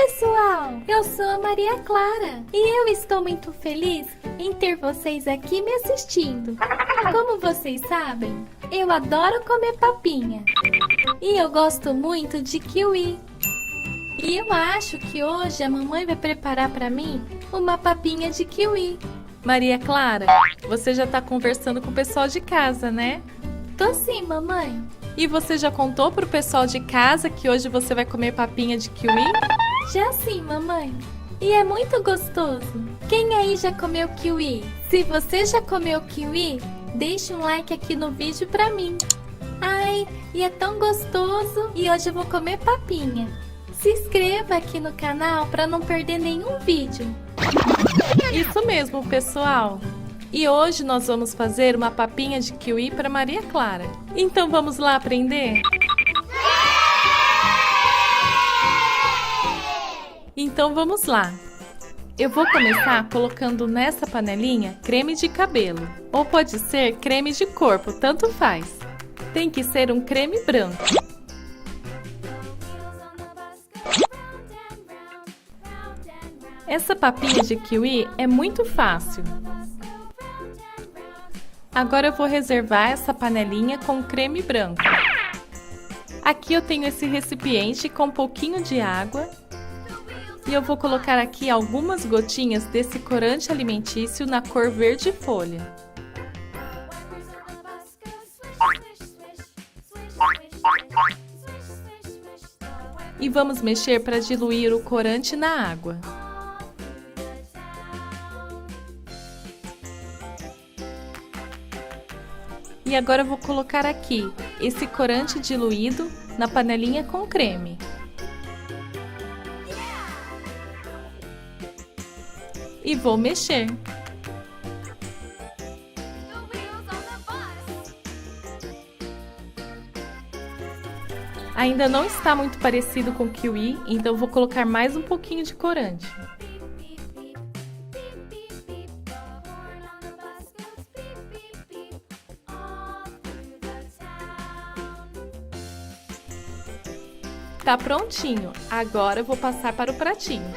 pessoal! Eu sou a Maria Clara e eu estou muito feliz em ter vocês aqui me assistindo. Como vocês sabem, eu adoro comer papinha e eu gosto muito de kiwi. E eu acho que hoje a mamãe vai preparar para mim uma papinha de kiwi. Maria Clara, você já está conversando com o pessoal de casa, né? Tô sim, mamãe. E você já contou pro pessoal de casa que hoje você vai comer papinha de kiwi? Já sim, mamãe. E é muito gostoso. Quem aí já comeu kiwi? Se você já comeu kiwi, deixe um like aqui no vídeo pra mim. Ai, e é tão gostoso. E hoje eu vou comer papinha. Se inscreva aqui no canal para não perder nenhum vídeo. Isso mesmo, pessoal. E hoje nós vamos fazer uma papinha de kiwi para Maria Clara. Então vamos lá aprender? Então vamos lá. Eu vou começar colocando nessa panelinha creme de cabelo. Ou pode ser creme de corpo, tanto faz. Tem que ser um creme branco. Essa papinha de kiwi é muito fácil. Agora eu vou reservar essa panelinha com creme branco. Aqui eu tenho esse recipiente com um pouquinho de água. E eu vou colocar aqui algumas gotinhas desse corante alimentício na cor verde folha. E vamos mexer para diluir o corante na água. E agora eu vou colocar aqui esse corante diluído na panelinha com creme. E vou mexer. Ainda não está muito parecido com kiwi, então eu vou colocar mais um pouquinho de corante. Tá prontinho. Agora eu vou passar para o pratinho.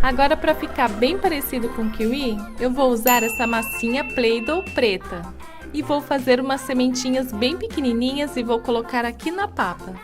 Agora, para ficar bem parecido com kiwi, eu vou usar essa massinha Play-Doh preta. E vou fazer umas sementinhas bem pequenininhas e vou colocar aqui na papa.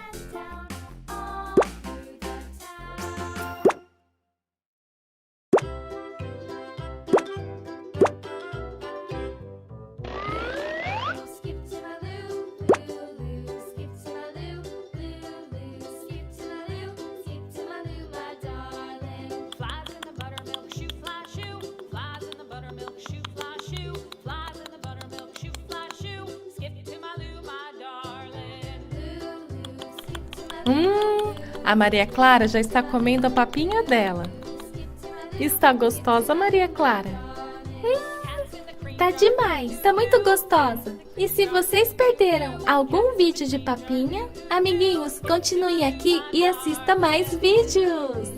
A Maria Clara já está comendo a papinha dela. Está gostosa, Maria Clara? Tá demais, tá muito gostosa. E se vocês perderam algum vídeo de papinha, amiguinhos, continue aqui e assista mais vídeos.